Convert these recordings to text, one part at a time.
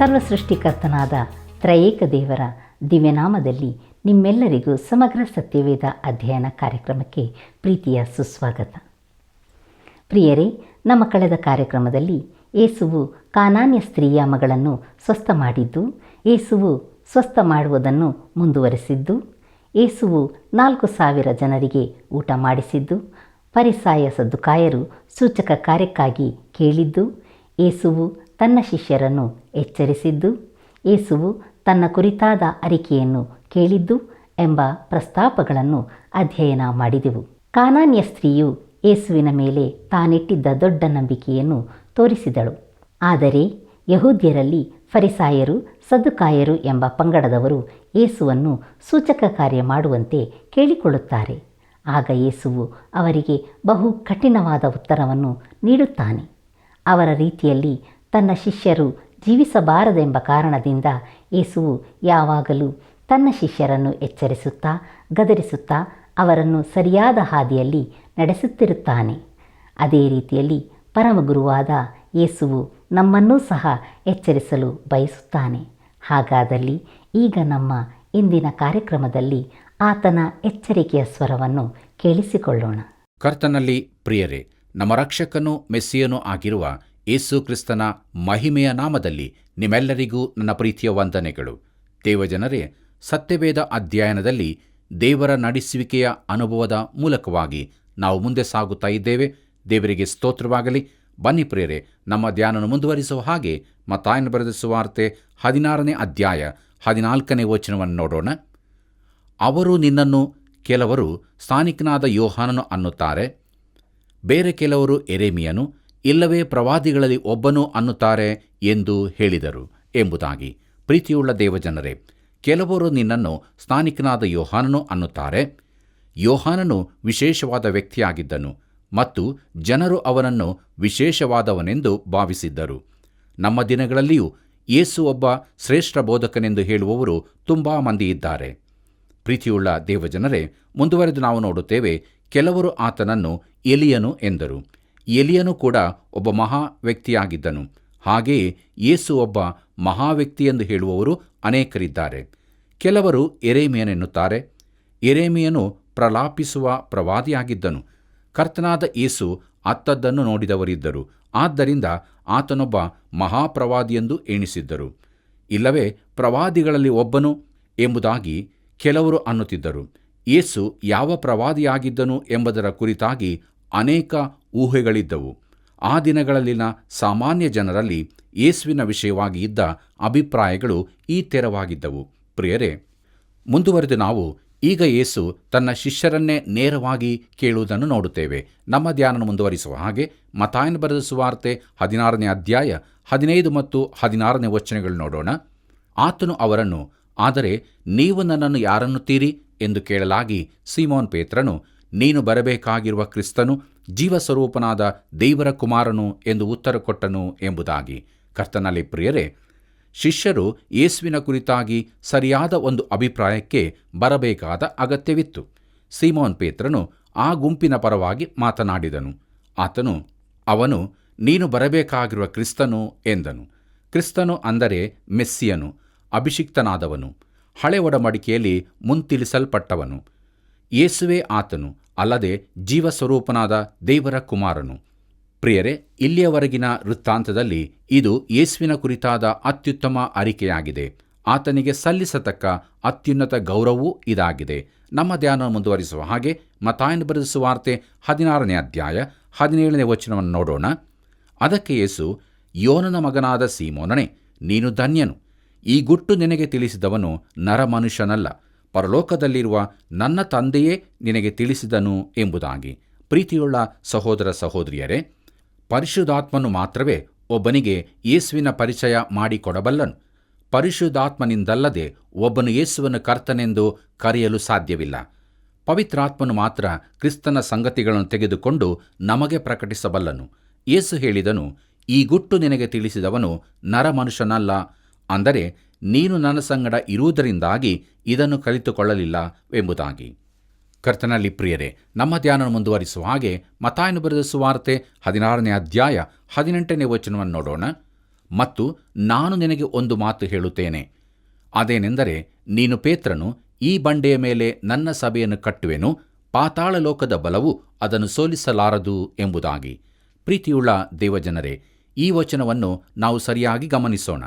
ಸರ್ವಸೃಷ್ಟಿಕರ್ತನಾದ ತ್ರಯೇಕ ದೇವರ ದಿವ್ಯನಾಮದಲ್ಲಿ ನಿಮ್ಮೆಲ್ಲರಿಗೂ ಸಮಗ್ರ ಸತ್ಯವೇದ ಅಧ್ಯಯನ ಕಾರ್ಯಕ್ರಮಕ್ಕೆ ಪ್ರೀತಿಯ ಸುಸ್ವಾಗತ. ಪ್ರಿಯರೇ, ನಮ್ಮ ಕಳೆದ ಕಾರ್ಯಕ್ರಮದಲ್ಲಿ ಯೇಸುವು ಕಾನಾನ್ಯ ಸ್ತ್ರೀಯ ಮಗಳನ್ನು ಸ್ವಸ್ಥ ಮಾಡಿದ್ದು, ಯೇಸುವು ಸ್ವಸ್ಥ ಮಾಡುವುದನ್ನು ಮುಂದುವರೆಸಿದ್ದು, ಯೇಸುವು 4,000 ಜನರಿಗೆ ಊಟ ಮಾಡಿಸಿದ್ದು, ಫರಿಸಾಯ ಸದ್ದುಕಾಯರು ಸೂಚಕ ಕಾರ್ಯಕ್ಕಾಗಿ ಕೇಳಿದ್ದು, ಯೇಸುವು ತನ್ನ ಶಿಷ್ಯರನ್ನು ಎಚ್ಚರಿಸಿದ್ದು, ಯೇಸುವು ತನ್ನ ಕುರಿತಾದ ಅರಿಕೆಯನ್ನು ಕೇಳಿದ್ದು ಎಂಬ ಪ್ರಸ್ತಾಪಗಳನ್ನು ಅಧ್ಯಯನ ಮಾಡಿದೆವು. ಕಾನಾನ್ಯ ಸ್ತ್ರೀಯು ಯೇಸುವಿನ ಮೇಲೆ ತಾನಿಟ್ಟಿದ್ದ ದೊಡ್ಡ ನಂಬಿಕೆಯನ್ನು ತೋರಿಸಿದಳು. ಆದರೆ ಯಹೂದ್ಯರಲ್ಲಿ ಫರಿಸಾಯರು, ಸದ್ದುಕಾಯರು ಎಂಬ ಪಂಗಡದವರು ಯೇಸುವನ್ನು ಸೂಚಕ ಕಾರ್ಯ ಮಾಡುವಂತೆ ಕೇಳಿಕೊಳ್ಳುತ್ತಾರೆ. ಆಗ ಯೇಸುವು ಅವರಿಗೆ ಬಹು ಕಠಿಣವಾದ ಉತ್ತರವನ್ನು ನೀಡುತ್ತಾನೆ. ಅವರ ರೀತಿಯಲ್ಲಿ ತನ್ನ ಶಿಷ್ಯರು ಜೀವಿಸಬಾರದೆಂಬ ಕಾರಣದಿಂದ ಯೇಸುವು ಯಾವಾಗಲೂ ತನ್ನ ಶಿಷ್ಯರನ್ನು ಎಚ್ಚರಿಸುತ್ತಾ, ಗದರಿಸುತ್ತಾ ಅವರನ್ನು ಸರಿಯಾದ ಹಾದಿಯಲ್ಲಿ ನಡೆಸುತ್ತಿರುತ್ತಾನೆ. ಅದೇ ರೀತಿಯಲ್ಲಿ ಪರಮಗುರುವಾದ ಯೇಸುವು ನಮ್ಮನ್ನೂ ಸಹ ಎಚ್ಚರಿಸಲು ಬಯಸುತ್ತಾನೆ. ಹಾಗಾದಲ್ಲಿ ಈಗ ನಮ್ಮ ಇಂದಿನ ಕಾರ್ಯಕ್ರಮದಲ್ಲಿ ಆತನ ಎಚ್ಚರಿಕೆಯ ಸ್ವರವನ್ನು ಕೇಳಿಸಿಕೊಳ್ಳೋಣ. ಕರ್ತನಲ್ಲಿ ಪ್ರಿಯರೇ, ನಮ್ಮ ರಕ್ಷಕನೂ ಮೆಸ್ಸಿಯನೂ ಆಗಿರುವ ಯೇಸು ಕ್ರಿಸ್ತನ ಮಹಿಮೆಯ ನಾಮದಲ್ಲಿ ನಿಮ್ಮೆಲ್ಲರಿಗೂ ನನ್ನ ಪ್ರೀತಿಯ ವಂದನೆಗಳು. ದೇವಜನರೇ, ಸತ್ಯವೇದ ಅಧ್ಯಯನದಲ್ಲಿ ದೇವರ ನಡೆಸುವಿಕೆಯ ಅನುಭವದ ಮೂಲಕವಾಗಿ ನಾವು ಮುಂದೆ ಸಾಗುತ್ತಾ ಇದ್ದೇವೆ. ದೇವರಿಗೆ ಸ್ತೋತ್ರವಾಗಲಿ. ಬನ್ನಿ ಪ್ರಿಯರೇ, ನಮ್ಮ ಧ್ಯಾನವನ್ನು ಮುಂದುವರಿಸುವ ಹಾಗೆ ಮತ್ತಾಯನ ಬರೆದ ಸುವಾರ್ತೆ 16ನೇ ಅಧ್ಯಾಯ 14ನೇ ವಚನವನ್ನು ನೋಡೋಣ. ಅವರು ನಿನ್ನನ್ನು ಕೆಲವರು ಸ್ಥಾನಿಕನಾದ ಯೋಹಾನನು ಅನ್ನುತ್ತಾರೆ, ಬೇರೆ ಕೆಲವರು ಎರೇಮಿಯನು, ಇಲ್ಲವೇ ಪ್ರವಾದಿಗಳಲ್ಲಿ ಒಬ್ಬನು ಅನ್ನುತ್ತಾರೆ ಎಂದು ಹೇಳಿದರು ಎಂಬುದಾಗಿ. ಪ್ರೀತಿಯುಳ್ಳ ದೇವಜನರೇ, ಕೆಲವರು ನಿನ್ನನ್ನು ಸ್ಥಾನಿಕನಾದ ಯೋಹಾನನು ಅನ್ನುತ್ತಾರೆ. ಯೋಹಾನನು ವಿಶೇಷವಾದ ವ್ಯಕ್ತಿಯಾಗಿದ್ದನು ಮತ್ತು ಜನರು ಅವನನ್ನು ವಿಶೇಷವಾದವನೆಂದು ಭಾವಿಸಿದ್ದರು. ನಮ್ಮ ದಿನಗಳಲ್ಲಿಯೂ ಯೇಸು ಒಬ್ಬ ಶ್ರೇಷ್ಠ ಬೋಧಕನೆಂದು ಹೇಳುವವರು ತುಂಬ ಮಂದಿ ಇದ್ದಾರೆ. ಪ್ರೀತಿಯುಳ್ಳ ದೇವಜನರೇ, ಮುಂದುವರೆದು ನಾವು ನೋಡುತ್ತೇವೆ, ಕೆಲವರು ಆತನನ್ನು ಎಲಿಯನು ಎಂದರು. ಎಲಿಯನು ಕೂಡ ಒಬ್ಬ ಮಹಾ ವ್ಯಕ್ತಿಯಾಗಿದ್ದನು. ಹಾಗೆಯೇ ಯೇಸು ಒಬ್ಬ ಮಹಾವ್ಯಕ್ತಿ ಎಂದು ಹೇಳುವವರು ಅನೇಕರಿದ್ದಾರೆ. ಕೆಲವರು ಎರೇಮಿಯನೆನ್ನುತ್ತಾರೆ. ಎರೇಮಿಯನು ಪ್ರಲಾಪಿಸುವ ಪ್ರವಾದಿಯಾಗಿದ್ದನು. ಕರ್ತನಾದ ಯೇಸು ಅತ್ತದ್ದನ್ನು ನೋಡಿದವರಿದ್ದರು. ಆದ್ದರಿಂದ ಆತನೊಬ್ಬ ಮಹಾಪ್ರವಾದಿಯೆಂದು ಎಣಿಸಿದ್ದರು. ಇಲ್ಲವೇ ಪ್ರವಾದಿಗಳಲ್ಲಿ ಒಬ್ಬನು ಎಂಬುದಾಗಿ ಕೆಲವರು ಅನ್ನುತ್ತಿದ್ದರು. ಯೇಸು ಯಾವ ಪ್ರವಾದಿಯಾಗಿದ್ದನು ಎಂಬುದರ ಕುರಿತಾಗಿ ಅನೇಕ ಊಹೆಗಳಿದ್ದವು. ಆ ದಿನಗಳಲ್ಲಿನ ಸಾಮಾನ್ಯ ಜನರಲ್ಲಿ ಯೇಸುವಿನ ವಿಷಯವಾಗಿ ಇದ್ದ ಅಭಿಪ್ರಾಯಗಳು ಈ ತೆರವಾಗಿದ್ದವು. ಪ್ರಿಯರೇ, ಮುಂದುವರೆದು ನಾವು ಈಗ ಯೇಸು ತನ್ನ ಶಿಷ್ಯರನ್ನೇ ನೇರವಾಗಿ ಕೇಳುವುದನ್ನು ನೋಡುತ್ತೇವೆ. ನಮ್ಮ ಧ್ಯಾನ ಮುಂದುವರಿಸುವ ಹಾಗೆ ಮತ್ತಾಯನ ಬರೆದ ಸುವಾರ್ತೆ 16ನೇ ಅಧ್ಯಾಯ 15 ಮತ್ತು 16ನೇ ವಚನಗಳು ನೋಡೋಣ. ಆತನು ಅವರನ್ನು, ಆದರೆ ನೀವು ನನ್ನನ್ನು ಯಾರನ್ನುತ್ತೀರಿ ಎಂದು ಕೇಳಲಾಗಿ, ಸೀಮೋನ್ ಪೇತ್ರನು, ನೀನು ಬರಬೇಕಾಗಿರುವ ಕ್ರಿಸ್ತನು, ಜೀವಸ್ವರೂಪನಾದ ದೇವರ ಕುಮಾರನು ಎಂದು ಉತ್ತರ ಕೊಟ್ಟನು ಎಂಬುದಾಗಿ. ಕರ್ತನಲ್ಲಿ ಪ್ರಿಯರೇ, ಶಿಷ್ಯರು ಯೇಸುವಿನ ಕುರಿತಾಗಿ ಸರಿಯಾದ ಒಂದು ಅಭಿಪ್ರಾಯಕ್ಕೆ ಬರಬೇಕಾದ ಅಗತ್ಯವಿತ್ತು. ಸೀಮೋನ್ ಪೇತ್ರನು ಆ ಗುಂಪಿನ ಪರವಾಗಿ ಮಾತನಾಡಿದನು. ಅವನು ನೀನು ಬರಬೇಕಾಗಿರುವ ಕ್ರಿಸ್ತನು ಎಂದನು. ಕ್ರಿಸ್ತನು ಅಂದರೆ ಮೆಸ್ಸಿಯನು, ಅಭಿಷಿಕ್ತನಾದವನು, ಹಳೆ ಒಡಂಬಡಿಕೆಯಲ್ಲಿ ಮುಂತಿಳಿಸಲ್ಪಟ್ಟವನು. ಯೇಸುವೇ ಆತನು, ಅಲ್ಲದೆ ಜೀವಸ್ವರೂಪನಾದ ದೇವರ ಕುಮಾರನು. ಪ್ರಿಯರೇ, ಇಲ್ಲಿಯವರೆಗಿನ ವೃತ್ತಾಂತದಲ್ಲಿ ಇದು ಯೇಸುವಿನ ಕುರಿತಾದ ಅತ್ಯುತ್ತಮ ಅರಿಕೆಯಾಗಿದೆ. ಆತನಿಗೆ ಸಲ್ಲಿಸತಕ್ಕ ಅತ್ಯುನ್ನತ ಗೌರವವೂ ಇದಾಗಿದೆ. ನಮ್ಮ ಧ್ಯಾನ ಮುಂದುವರಿಸುವ ಹಾಗೆ ಮತ್ತಾಯನ ಬರೆದ ಸುವಾರ್ತೆ 16ನೇ ಅಧ್ಯಾಯ 17ನೇ ವಚನವನ್ನು ನೋಡೋಣ. ಅದಕ್ಕೆ ಯೇಸು, ಯೋನನ ಮಗನಾದ ಸೀಮೋನನೇ, ನೀನು ಧನ್ಯನು. ಈ ಗುಟ್ಟು ನಿನಗೆ ತಿಳಿಸಿದವನು ನರಮನುಷ್ಯನಲ್ಲ, ಪರಲೋಕದಲ್ಲಿರುವ ನನ್ನ ತಂದೆಯೇ ನಿನಗೆ ತಿಳಿಸಿದನು ಎಂಬುದಾಗಿ. ಪ್ರೀತಿಯುಳ್ಳ ಸಹೋದರ ಸಹೋದರಿಯರೇ, ಪರಿಶುದ್ಧಾತ್ಮನು ಮಾತ್ರವೇ ಒಬ್ಬನಿಗೆ ಯೇಸುವಿನ ಪರಿಚಯ ಮಾಡಿಕೊಡಬಲ್ಲನು. ಪರಿಶುದ್ಧಾತ್ಮನಿಂದಲ್ಲದೆ ಒಬ್ಬನು ಯೇಸುವನ್ನು ಕರ್ತನೆಂದು ಕರೆಯಲು ಸಾಧ್ಯವಿಲ್ಲ. ಪವಿತ್ರಾತ್ಮನು ಮಾತ್ರ ಕ್ರಿಸ್ತನ ಸಂಗತಿಗಳನ್ನು ತೆಗೆದುಕೊಂಡು ನಮಗೆ ಪ್ರಕಟಿಸಬಲ್ಲನು. ಯೇಸು ಹೇಳಿದನು, ಈ ಗುಟ್ಟು ನಿನಗೆ ತಿಳಿಸಿದವನು ನರಮನುಷ್ಯನಲ್ಲ, ಅಂದರೆ ನೀನು ನನ್ನ ಸಂಗಡ ಇರುವುದರಿಂದಾಗಿ ಇದನ್ನು ಕಲಿತುಕೊಳ್ಳಲಿಲ್ಲ ಎಂಬುದಾಗಿ. ಕರ್ತನಲ್ಲಿ ಪ್ರಿಯರೇ, ನಮ್ಮ ಧ್ಯಾನ ಮುಂದುವರಿಸುವ ಹಾಗೆ ಮತ್ತಾಯನು ಬರೆದ ಸುವಾರ್ತೆ 16ನೇ ಅಧ್ಯಾಯ 18ನೇ ವಚನವನ್ನು ನೋಡೋಣ. ಮತ್ತು ನಾನು ನಿನಗೆ ಒಂದು ಮಾತು ಹೇಳುತ್ತೇನೆ. ಅದೇನೆಂದರೆ, ನೀನು ಪೇತ್ರನು, ಈ ಬಂಡೆಯ ಮೇಲೆ ನನ್ನ ಸಭೆಯನ್ನು ಕಟ್ಟುವೆನು, ಪಾತಾಳ ಲೋಕದ ಬಲವು ಅದನ್ನು ಸೋಲಿಸಲಾರದು ಎಂಬುದಾಗಿ. ಪ್ರೀತಿಯುಳ್ಳ ದೇವಜನರೇ, ಈ ವಚನವನ್ನು ನಾವು ಸರಿಯಾಗಿ ಗಮನಿಸೋಣ.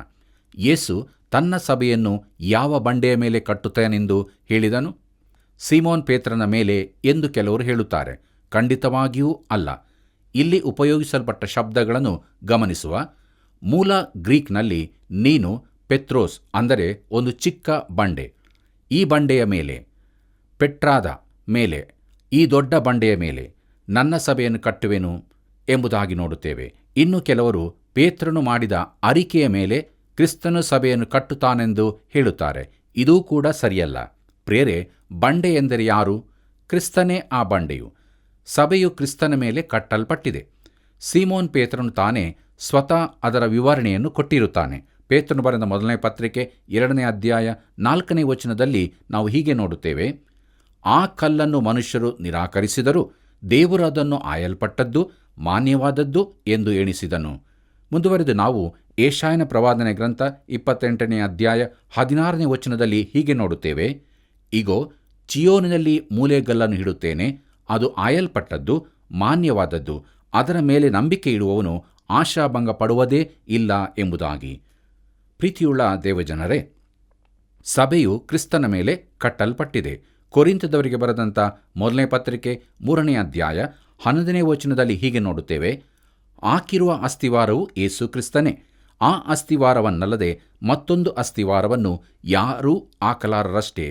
ಯೇಸು ತನ್ನ ಸಭೆಯನ್ನು ಯಾವ ಬಂಡೆಯ ಮೇಲೆ ಕಟ್ಟುತ್ತೇನೆಂದು ಹೇಳಿದನು? ಸೀಮೋನ್ ಪೇತ್ರನ ಮೇಲೆ ಎಂದು ಕೆಲವರು ಹೇಳುತ್ತಾರೆ. ಖಂಡಿತವಾಗಿಯೂ ಅಲ್ಲ. ಇಲ್ಲಿ ಉಪಯೋಗಿಸಲ್ಪಟ್ಟ ಶಬ್ದಗಳನ್ನು ಗಮನಿಸುವ. ಮೂಲ ಗ್ರೀಕ್ನಲ್ಲಿ ನೀನು ಪೆತ್ರೋಸ್ ಅಂದರೆ ಒಂದು ಚಿಕ್ಕ ಬಂಡೆ, ಈ ಬಂಡೆಯ ಮೇಲೆ, ಪೆಟ್ರಾದ ಮೇಲೆ, ಈ ದೊಡ್ಡ ಬಂಡೆಯ ಮೇಲೆ ನನ್ನ ಸಭೆಯನ್ನು ಕಟ್ಟುವೆನು ಎಂಬುದಾಗಿ ನೋಡುತ್ತೇವೆ. ಇನ್ನು ಕೆಲವರು ಪೇತ್ರನು ಮಾಡಿದ ಅರಿಕೆಯ ಮೇಲೆ ಕ್ರಿಸ್ತನು ಸಭೆಯನ್ನು ಕಟ್ಟುತ್ತಾನೆಂದು ಹೇಳುತ್ತಾರೆ. ಇದೂ ಕೂಡ ಸರಿಯಲ್ಲ. ಪ್ರಿಯರೇ, ಬಂಡೆ ಎಂದರೆ ಯಾರು? ಕ್ರಿಸ್ತನೇ ಆ ಬಂಡೆಯು. ಸಭೆಯು ಕ್ರಿಸ್ತನ ಮೇಲೆ ಕಟ್ಟಲ್ಪಟ್ಟಿದೆ. ಸೀಮೋನ್ ಪೇತ್ರನು ತಾನೇ ಸ್ವತಃ ಅದರ ವಿವರಣೆಯನ್ನು ಕೊಟ್ಟಿರುತ್ತಾನೆ. ಪೇತ್ರನು ಬರೆದ ಮೊದಲನೇ ಪತ್ರಿಕೆ 2ನೇ ಅಧ್ಯಾಯ 4ನೇ ವಚನದಲ್ಲಿ ನಾವು ಹೀಗೆ ನೋಡುತ್ತೇವೆ, ಆ ಕಲ್ಲನ್ನು ಮನುಷ್ಯರು ನಿರಾಕರಿಸಿದರೂ ದೇವರು ಅದನ್ನು ಆಯಲ್ಪಟ್ಟದ್ದು, ಮಾನ್ಯವಾದದ್ದು ಎಂದು ಎಣಿಸಿದನು. ಮುಂದುವರೆದು ನಾವು ಯೆಶಾಯನ ಪ್ರವಾದನೆ ಗ್ರಂಥ 28ನೇ ಅಧ್ಯಾಯ 16ನೇ ವಚನದಲ್ಲಿ ಹೀಗೆ ನೋಡುತ್ತೇವೆ, ಇಗೋ, ಚಿಯೋನಿನಲ್ಲಿ ಮೂಲೆಗಲ್ಲನ್ನು ಇಡುತ್ತೇನೆ, ಅದು ಆಯಲ್ಪಟ್ಟದ್ದು, ಮಾನ್ಯವಾದದ್ದು, ಅದರ ಮೇಲೆ ನಂಬಿಕೆ ಇಡುವವನು ಆಶಾಭಂಗ ಪಡುವುದೇ ಇಲ್ಲ ಎಂಬುದಾಗಿ. ಪ್ರೀತಿಯುಳ್ಳ ದೇವಜನರೇ, ಸಭೆಯು ಕ್ರಿಸ್ತನ ಮೇಲೆ ಕಟ್ಟಲ್ಪಟ್ಟಿದೆ. ಕೊರಿಂಥದವರಿಗೆ ಬರೆದಂಥ ಮೊದಲನೇ ಪತ್ರಿಕೆ 3ನೇ ಅಧ್ಯಾಯ 11ನೇ ವಚನದಲ್ಲಿ ಹೀಗೆ ನೋಡುತ್ತೇವೆ, ಹಾಕಿರುವ ಅಸ್ತಿವಾರವು ಯೇಸು ಕ್ರಿಸ್ತನೇ. ಆ ಅಸ್ತಿವಾರವನ್ನಲ್ಲದೆ ಮತ್ತೊಂದು ಅಸ್ತಿವಾರವನ್ನು ಯಾರೂ ಹಾಕಲಾರರಷ್ಟೇ.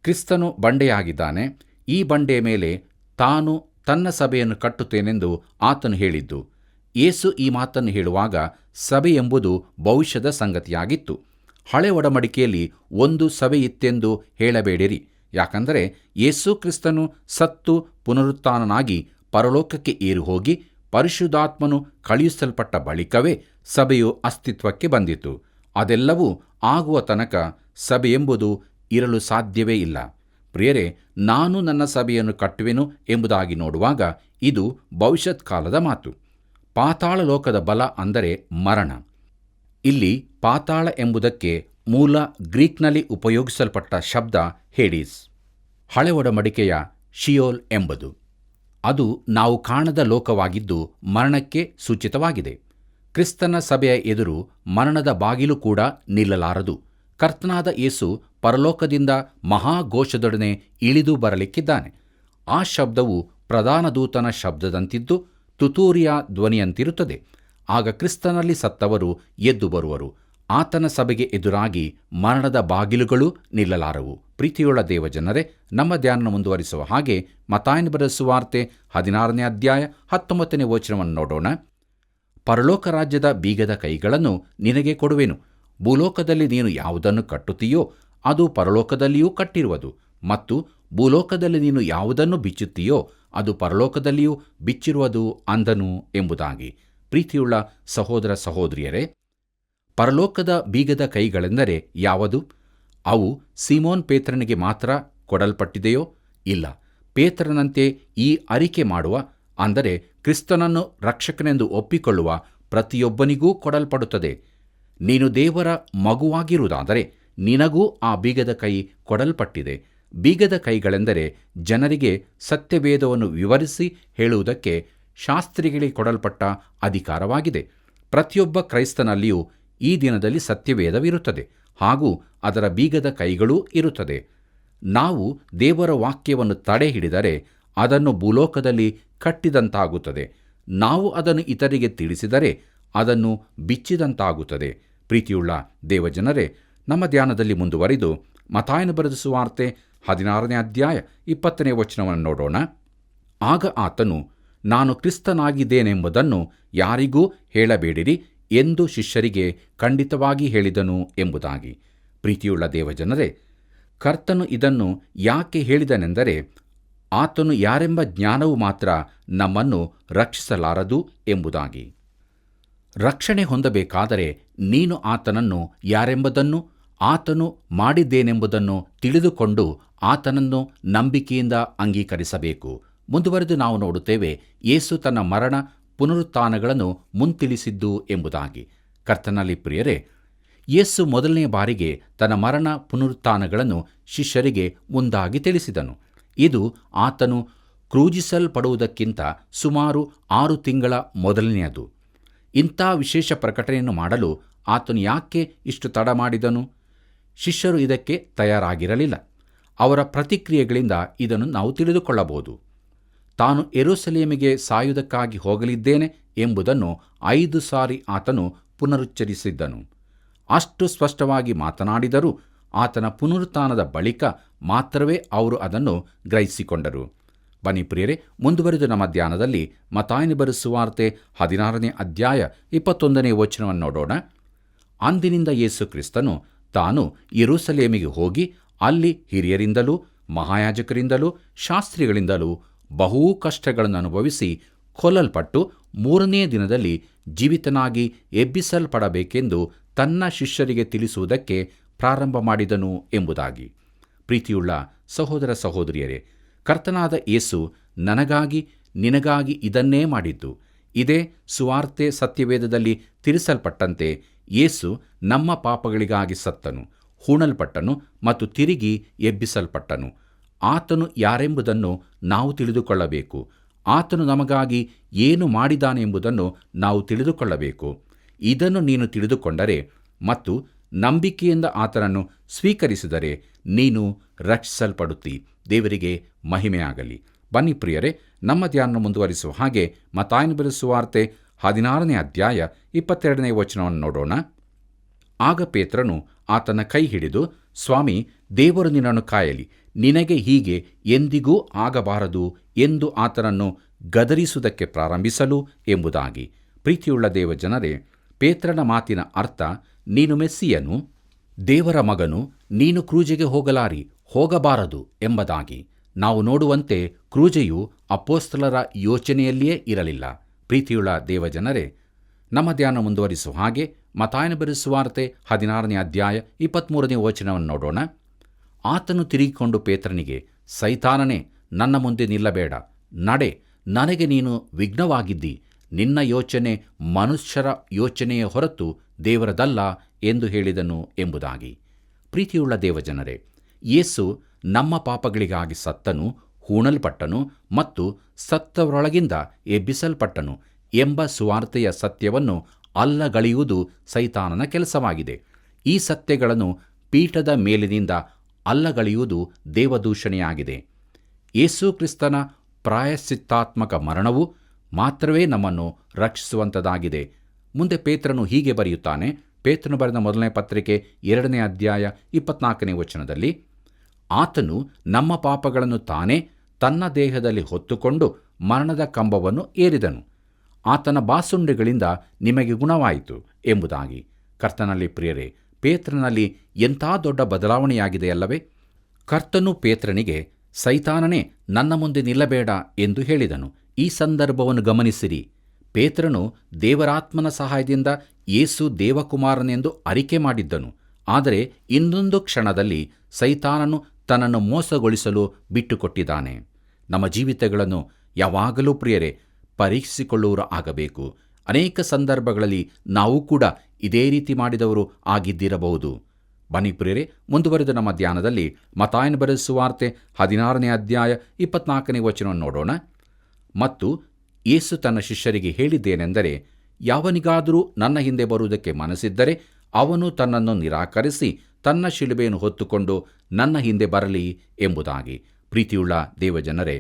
ಕ್ರಿಸ್ತನು ಬಂಡೆಯಾಗಿದ್ದಾನೆ. ಈ ಬಂಡೆಯ ಮೇಲೆ ತಾನು ತನ್ನ ಸಭೆಯನ್ನು ಕಟ್ಟುತ್ತೇನೆಂದು ಆತನು ಹೇಳಿದ್ದು. ಯೇಸು ಈ ಮಾತನ್ನು ಹೇಳುವಾಗ ಸಭೆ ಎಂಬುದು ಭವಿಷ್ಯದ ಸಂಗತಿಯಾಗಿತ್ತು. ಹಳೆ ಒಡಂಬಡಿಕೆಯಲ್ಲಿ ಒಂದು ಸಭೆ ಇತ್ತೆಂದು ಹೇಳಬೇಡಿರಿ. ಯಾಕಂದರೆ ಯೇಸು ಕ್ರಿಸ್ತನು ಸತ್ತು ಪುನರುತ್ಥಾನನಾಗಿ ಪರಲೋಕಕ್ಕೆ ಏರು ಹೋಗಿ ಪರಿಶುದ್ಧಾತ್ಮನು ಕಳುಹಿಸಲ್ಪಟ್ಟ ಬಳಿಕವೇ ಸಭೆಯು ಅಸ್ತಿತ್ವಕ್ಕೆ ಬಂದಿತು. ಅದೆಲ್ಲವೂ ಆಗುವ ತನಕ ಸಭೆಯೆಂಬುದು ಇರಲು ಸಾಧ್ಯವೇ ಇಲ್ಲ. ಪ್ರಿಯರೇ, ನಾನು ನನ್ನ ಸಭೆಯನ್ನು ಕಟ್ಟುವೆನು ಎಂಬುದಾಗಿ ನೋಡುವಾಗ ಇದು ಭವಿಷ್ಯತ್ ಕಾಲದ ಮಾತು. ಪಾತಾಳ ಲೋಕದ ಬಲ ಅಂದರೆ ಮರಣ. ಇಲ್ಲಿ ಪಾತಾಳ ಎಂಬುದಕ್ಕೆ ಮೂಲ ಗ್ರೀಕ್ನಲ್ಲಿ ಉಪಯೋಗಿಸಲ್ಪಟ್ಟ ಶಬ್ದ ಹೇಡೀಸ್, ಹಳೆ ಒಡಂಬಡಿಕೆಯ ಶಿಯೋಲ್ ಎಂಬುದು. ಅದು ನಾವು ಕಾಣದ ಲೋಕವಾಗಿದ್ದು ಮರಣಕ್ಕೆ ಸೂಚಿತವಾಗಿದೆ. ಕ್ರಿಸ್ತನ ಸಭೆಯ ಎದುರು ಮರಣದ ಬಾಗಿಲು ಕೂಡ ನಿಲ್ಲಲಾರದು. ಕರ್ತನಾದ ಯೇಸು ಪರಲೋಕದಿಂದ ಮಹಾಘೋಷದೊಡನೆ ಇಳಿದು ಬರಲಿಕ್ಕಿದ್ದಾನೆ. ಆ ಶಬ್ದವು ಪ್ರಧಾನ ದೂತನ ಶಬ್ದದಂತಿದ್ದು ತುತೂರಿಯ ಧ್ವನಿಯಂತಿರುತ್ತದೆ. ಆಗ ಕ್ರಿಸ್ತನಲ್ಲಿ ಸತ್ತವರು ಎದ್ದು ಬರುವರು. ಆತನ ಸಭೆಗೆ ಎದುರಾಗಿ ಮರಣದ ಬಾಗಿಲುಗಳು ನಿಲ್ಲಲಾರವು. ಪ್ರೀತಿಯುಳ್ಳ ದೇವಜನರೇ, ನಮ್ಮ ಧ್ಯಾನ ಮುಂದುವರಿಸುವ ಹಾಗೆ ಮತ್ತಾಯನ ಬರೆದ ಸುವಾರ್ತೆ 16ನೇ ಅಧ್ಯಾಯ 19ನೇ ವಚನವನ್ನು ನೋಡೋಣ. ಪರಲೋಕ ರಾಜ್ಯದ ಬೀಗದ ಕೈಗಳನ್ನು ನಿನಗೆ ಕೊಡುವೆನು. ಭೂಲೋಕದಲ್ಲಿ ನೀನು ಯಾವುದನ್ನು ಕಟ್ಟುತ್ತೀಯೋ ಅದು ಪರಲೋಕದಲ್ಲಿಯೂ ಕಟ್ಟಿರುವುದು, ಮತ್ತು ಭೂಲೋಕದಲ್ಲಿ ನೀನು ಯಾವುದನ್ನು ಬಿಚ್ಚುತ್ತೀಯೋ ಅದು ಪರಲೋಕದಲ್ಲಿಯೂ ಬಿಚ್ಚಿರುವುದು ಅಂದನು ಎಂಬುದಾಗಿ. ಪ್ರೀತಿಯುಳ್ಳ ಸಹೋದರ ಸಹೋದರಿಯರೇ, ಪರಲೋಕದ ಬೀಗದ ಕೈಗಳೆಂದರೆ ಯಾವುದು? ಅವು ಸೀಮೋನ್ ಪೇತ್ರನಿಗೆ ಮಾತ್ರ ಕೊಡಲ್ಪಟ್ಟಿದೆಯೋ? ಇಲ್ಲ. ಪೇತ್ರನಂತೆ ಈ ಅರಿಕೆ ಮಾಡುವ, ಅಂದರೆ ಕ್ರಿಸ್ತನನ್ನು ರಕ್ಷಕನೆಂದು ಒಪ್ಪಿಕೊಳ್ಳುವ ಪ್ರತಿಯೊಬ್ಬನಿಗೂ ಕೊಡಲ್ಪಡುತ್ತದೆ. ನೀನು ದೇವರ ಮಗುವಾಗಿರುವುದಾದರೆ ನಿನಗೂ ಆ ಬೀಗದ ಕೈ ಕೊಡಲ್ಪಟ್ಟಿದೆ. ಬೀಗದ ಕೈಗಳೆಂದರೆ ಜನರಿಗೆ ಸತ್ಯವೇದವನ್ನು ವಿವರಿಸಿ ಹೇಳುವುದಕ್ಕೆ ಶಾಸ್ತ್ರಿಗಳಿಗೆ ಕೊಡಲ್ಪಟ್ಟ ಅಧಿಕಾರವಾಗಿದೆ. ಪ್ರತಿಯೊಬ್ಬ ಕ್ರೈಸ್ತನಲ್ಲಿಯೂ ಈ ದಿನದಲ್ಲಿ ಸತ್ಯವೇದವಿರುತ್ತದೆ, ಹಾಗೂ ಅದರ ಬೀಗದ ಕೈಗಳೂ ಇರುತ್ತದೆ. ನಾವು ದೇವರ ವಾಕ್ಯವನ್ನು ತಡೆ ಹಿಡಿದರೆ ಅದನ್ನು ಭೂಲೋಕದಲ್ಲಿ ಕಟ್ಟಿದಂತಾಗುತ್ತದೆ. ನಾವು ಅದನ್ನು ಇತರಿಗೆ ತಿಳಿಸಿದರೆ ಅದನ್ನು ಬಿಚ್ಚಿದಂತಾಗುತ್ತದೆ. ಪ್ರೀತಿಯುಳ್ಳ ದೇವಜನರೇ, ನಮ್ಮ ಧ್ಯಾನದಲ್ಲಿ ಮುಂದುವರಿದು ಮತ್ತಾಯನ ಬರೆದ ಸುವಾರ್ತೆ 16ನೇ ಅಧ್ಯಾಯ 20ನೇ ವಚನವನ್ನು ನೋಡೋಣ. ಆಗ ಆತನು, ನಾನು ಕ್ರಿಸ್ತನಾಗಿದ್ದೇನೆಂಬುದನ್ನು ಯಾರಿಗೂ ಹೇಳಬೇಡಿರಿ ಎಂದು ಶಿಷ್ಯರಿಗೆ ಖಂಡಿತವಾಗಿ ಹೇಳಿದನು ಎಂಬುದಾಗಿ. ಪ್ರೀತಿಯುಳ್ಳ ದೇವಜನರೇ, ಕರ್ತನು ಇದನ್ನು ಯಾಕೆ ಹೇಳಿದನೆಂದರೆ ಆತನು ಯಾರೆಂಬ ಜ್ಞಾನವು ಮಾತ್ರ ನಮ್ಮನ್ನು ರಕ್ಷಿಸಲಾರದು ಎಂಬುದಾಗಿ. ರಕ್ಷಣೆ ಹೊಂದಬೇಕಾದರೆ ನೀನು ಆತನನ್ನು ಯಾರೆಂಬುದನ್ನು, ಆತನು ಮಾಡಿದ್ದೇನೆಂಬುದನ್ನು ತಿಳಿದುಕೊಂಡು ಆತನನ್ನು ನಂಬಿಕೆಯಿಂದ ಅಂಗೀಕರಿಸಬೇಕು. ಮುಂದುವರೆದು ನಾವು ನೋಡುತ್ತೇವೆ, ಯೇಸು ತನ್ನ ಮರಣ ಪುನರುತ್ಥಾನಗಳನ್ನು ಮುಂತಿಳಿಸಿದ್ದು ಎಂಬುದಾಗಿ. ಕರ್ತನಲ್ಲಿ ಪ್ರಿಯರೇ, ಯೇಸು ಮೊದಲನೇ ಬಾರಿಗೆ ತನ್ನ ಮರಣ ಪುನರುತ್ಥಾನಗಳನ್ನು ಶಿಷ್ಯರಿಗೆ ಮುಂದಾಗಿ ತಿಳಿಸಿದನು. ಇದು ಆತನು ಕ್ರೂಜಿಸಲ್ಪಡುವುದಕ್ಕಿಂತ ಸುಮಾರು 6 ತಿಂಗಳ ಮೊದಲನೆಯದು. ಇಂಥ ವಿಶೇಷ ಪ್ರಕಟಣೆಯನ್ನು ಮಾಡಲು ಆತನು ಯಾಕೆ ಇಷ್ಟು ತಡ ಮಾಡಿದನು? ಶಿಷ್ಯರು ಇದಕ್ಕೆ ತಯಾರಾಗಿರಲಿಲ್ಲ. ಅವರ ಪ್ರತಿಕ್ರಿಯೆಗಳಿಂದ ಇದನ್ನು ನಾವು ತಿಳಿದುಕೊಳ್ಳಬಹುದು. ತಾನು ಯೆರೂಸಲೇಮಿಗೆ ಸಾಯುವುದಕ್ಕಾಗಿ ಹೋಗಲಿದ್ದೇನೆ ಎಂಬುದನ್ನು 5 ಸಾರಿ ಆತನು ಪುನರುಚ್ಚರಿಸಿದ್ದನು. ಅಷ್ಟು ಸ್ಪಷ್ಟವಾಗಿ ಮಾತನಾಡಿದರೂ ಆತನ ಪುನರುತ್ಥಾನದ ಬಳಿಕ ಮಾತ್ರವೇ ಅವರು ಅದನ್ನು ಗ್ರಹಿಸಿಕೊಂಡರು. ಬನ್ನಿ ಪ್ರಿಯರೇ, ಮುಂದುವರೆದು ನಮ್ಮ ಧ್ಯಾನದಲ್ಲಿ ಮತ್ತಾಯನ ಬರೆದ ಸುವಾರ್ತೆ 16ನೇ ಅಧ್ಯಾಯ 21ನೇ ವಚನವನ್ನು ನೋಡೋಣ. ಅಂದಿನಿಂದ ಯೇಸು ಕ್ರಿಸ್ತನು ತಾನು ಯೆರೂಸಲೇಮಿಗೆ ಹೋಗಿ ಅಲ್ಲಿ ಹಿರಿಯರಿಂದಲೂ ಮಹಾಯಾಜಕರಿಂದಲೂ ಶಾಸ್ತ್ರಿಗಳಿಂದಲೂ ಬಹು ಕಷ್ಟಗಳನ್ನು ಅನುಭವಿಸಿ ಕೊಲ್ಲಲ್ಪಟ್ಟು 3ನೇ ದಿನದಲ್ಲಿ ಜೀವಿತನಾಗಿ ಎಬ್ಬಿಸಲ್ಪಡಬೇಕೆಂದು ತನ್ನ ಶಿಷ್ಯರಿಗೆ ತಿಳಿಸುವುದಕ್ಕೆ ಪ್ರಾರಂಭ ಮಾಡಿದನು ಎಂಬುದಾಗಿ. ಪ್ರೀತಿಯುಳ್ಳ ಸಹೋದರ ಸಹೋದರಿಯರೇ, ಕರ್ತನಾದ ಯೇಸು ನನಗಾಗಿ ನಿನಗಾಗಿ ಇದನ್ನೇ ಮಾಡಿದ್ದು. ಇದೇ ಸುವಾರ್ತೆ ಸತ್ಯವೇದದಲ್ಲಿ ತಿಳಿಸಲ್ಪಟ್ಟಂತೆ ಯೇಸು ನಮ್ಮ ಪಾಪಗಳಿಗಾಗಿ ಸತ್ತನು, ಹೂಣಲ್ಪಟ್ಟನು ಮತ್ತು ತಿರುಗಿ ಎಬ್ಬಿಸಲ್ಪಟ್ಟನು. ಆತನು ಯಾರೆಂಬುದನ್ನು ನಾವು ತಿಳಿದುಕೊಳ್ಳಬೇಕು. ಆತನು ನಮಗಾಗಿ ಏನು ಮಾಡಿದಾನೆಂಬುದನ್ನು ನಾವು ತಿಳಿದುಕೊಳ್ಳಬೇಕು. ಇದನ್ನು ನೀನು ತಿಳಿದುಕೊಂಡರೆ ಮತ್ತು ನಂಬಿಕೆಯಿಂದ ಆತನನ್ನು ಸ್ವೀಕರಿಸಿದರೆ ನೀನು ರಕ್ಷಿಸಲ್ಪಡುತ್ತಿ. ದೇವರಿಗೆ ಮಹಿಮೆಯಾಗಲಿ. ಬನ್ನಿ ಪ್ರಿಯರೇ, ನಮ್ಮ ಧ್ಯಾನ ಮುಂದುವರಿಸುವ ಹಾಗೆ ಮತ್ತಾಯನ ಬರೆದ ಸುವಾರ್ತೆ 16ನೇ ಅಧ್ಯಾಯ 22ನೇ ವಚನವನ್ನು ನೋಡೋಣ. ಆಗ ಪೇತ್ರನು ಆತನ ಕೈ ಹಿಡಿದು, ಸ್ವಾಮಿ, ದೇವರು ನಿನ್ನನ್ನು ಕಾಯಲಿ, ನಿನಗೆ ಹೀಗೆ ಎಂದಿಗೂ ಆಗಬಾರದು ಎಂದು ಆತನನ್ನು ಗದರಿಸುವುದಕ್ಕೆ ಪ್ರಾರಂಭಿಸಲು ಎಂಬುದಾಗಿ. ಪ್ರೀತಿಯುಳ್ಳ ದೇವಜನರೇ, ಪೇತ್ರನ ಮಾತಿನ ಅರ್ಥ, ನೀನು ಮೆಸ್ಸಿಯನು, ದೇವರ ಮಗನು, ನೀನು ಕ್ರೂಜೆಗೆ ಹೋಗಬಾರದು ಎಂಬುದಾಗಿ. ನಾವು ನೋಡುವಂತೆ ಕ್ರೂಜೆಯು ಅಪೊಸ್ತಲರ ಯೋಚನೆಯಲ್ಲಿಯೇ ಇರಲಿಲ್ಲ. ಪ್ರೀತಿಯುಳ್ಳ ದೇವಜನರೇ, ನಮ್ಮ ಧ್ಯಾನ ಮುಂದುವರಿಸುವ ಹಾಗೆ ಮತ್ತಾಯನ ಬರೆದ ಸುವಾರ್ತೆ 16ನೇ ಅಧ್ಯಾಯ 23ನೇ ವಚನವನ್ನು ನೋಡೋಣ. ಆತನು ತಿರುಗಿಕೊಂಡು ಪೇತ್ರನಿಗೆ, ಸೈತಾನನೇ, ನನ್ನ ಮುಂದೆ ನಿಲ್ಲಬೇಡ, ನಡೆ, ನನಗೆ ನೀನು ವಿಘ್ನವಾಗಿದ್ದಿ. ನಿನ್ನ ಯೋಚನೆ ಮನುಷ್ಯರ ಯೋಚನೆಯ ಹೊರತು ದೇವರದಲ್ಲ ಎಂದು ಹೇಳಿದನು ಎಂಬುದಾಗಿ. ಪ್ರೀತಿಯುಳ್ಳ ದೇವಜನರೇ, ಯೇಸು ನಮ್ಮ ಪಾಪಗಳಿಗಾಗಿ ಸತ್ತನು, ಹೂಣಲ್ಪಟ್ಟನು ಮತ್ತು ಸತ್ತವರೊಳಗಿಂದ ಎಬ್ಬಿಸಲ್ಪಟ್ಟನು ಎಂಬ ಸುವಾರ್ತೆಯ ಸತ್ಯವನ್ನು ಅಲ್ಲಗಳೆಯುವುದು ಸೈತಾನನ ಕೆಲಸವಾಗಿದೆ. ಈ ಸತ್ಯಗಳನ್ನು ಪೀಠದ ಮೇಲಿನಿಂದ ಅಲ್ಲಗಳೆಯುವುದು ದೇವದೂಷಣೆಯಾಗಿದೆ. ಯೇಸು ಕ್ರಿಸ್ತನ ಪ್ರಾಯಶ್ಚಿತ್ತಾತ್ಮಕ ಮರಣವು ಮಾತ್ರವೇ ನಮ್ಮನ್ನು ರಕ್ಷಿಸುವಂಥದ್ದಾಗಿದೆ. ಮುಂದೆ ಪೇತ್ರನು ಹೀಗೆ ಬರೆಯುತ್ತಾನೆ. ಪೇತ್ರನು ಬರೆದ ಮೊದಲನೇ ಪತ್ರಿಕೆ 2ನೇ ಅಧ್ಯಾಯ 24ನೇ ವಚನದಲ್ಲಿ, ಆತನು ನಮ್ಮ ಪಾಪಗಳನ್ನು ತಾನೇ ತನ್ನ ದೇಹದಲ್ಲಿ ಹೊತ್ತುಕೊಂಡು ಮರಣದ ಕಂಬವನ್ನು ಏರಿದನು. ಆತನ ಬಾಸುಂಡೆಗಳಿಂದ ನಿಮಗೆ ಗುಣವಾಯಿತು ಎಂಬುದಾಗಿ. ಕರ್ತನಲ್ಲಿ ಪ್ರಿಯರೇ, ಪೇತ್ರನಲ್ಲಿ ಎಂಥ ದೊಡ್ಡ ಬದಲಾವಣೆಯಾಗಿದೆಯಲ್ಲವೇ? ಕರ್ತನು ಪೇತ್ರನಿಗೆ, ಸೈತಾನನೇ, ನನ್ನ ಮುಂದೆ ನಿಲ್ಲಬೇಡ ಎಂದು ಹೇಳಿದನು. ಈ ಸಂದರ್ಭವನ್ನು ಗಮನಿಸಿರಿ. ಪೇತ್ರನು ದೇವರಾತ್ಮನ ಸಹಾಯದಿಂದ ಯೇಸು ದೇವಕುಮಾರನೆಂದು ಅರಿಕೆ ಮಾಡಿದ್ದನು. ಆದರೆ ಇನ್ನೊಂದು ಕ್ಷಣದಲ್ಲಿ ಸೈತಾನನು ತನ್ನನ್ನು ಮೋಸಗೊಳಿಸಲು ಬಿಟ್ಟುಕೊಟ್ಟಿದ್ದಾನೆ. ನಮ್ಮ ಜೀವಿತಗಳನ್ನು ಯಾವಾಗಲೂ ಪ್ರಿಯರೇ ಪರೀಕ್ಷಿಸಿಕೊಳ್ಳುವರು ಆಗಬೇಕು. ಅನೇಕ ಸಂದರ್ಭಗಳಲ್ಲಿ ನಾವು ಕೂಡ ಇದೇ ರೀತಿ ಮಾಡಿದವರು ಆಗಿದ್ದಿರಬಹುದು. ಬನ್ನಿ ಪ್ರಿಯರೇ, ಮುಂದುವರೆದ ನಮ್ಮ ಧ್ಯಾನದಲ್ಲಿ ಮತ್ತಾಯನ ಬರೆದ ಸುವಾರ್ತೆ 16ನೇ ಅಧ್ಯಾಯ 24ನೇ ವಚನವನ್ನು ನೋಡೋಣ. ಮತ್ತು ಯೇಸು ತನ್ನ ಶಿಷ್ಯರಿಗೆ ಹೇಳಿದ್ದೇನೆಂದರೆ, ಯಾವನಿಗಾದರೂ ನನ್ನ ಹಿಂದೆ ಬರುವುದಕ್ಕೆ ಮನಸ್ಸಿದ್ದರೆ ಅವನು ತನ್ನನ್ನು ನಿರಾಕರಿಸಿ ತನ್ನ ಶಿಲುಬೆಯನ್ನು ಹೊತ್ತುಕೊಂಡು ನನ್ನ ಹಿಂದೆ ಬರಲಿ ಎಂಬುದಾಗಿ. ಪ್ರೀತಿಯುಳ್ಳ ದೇವಜನರೇ,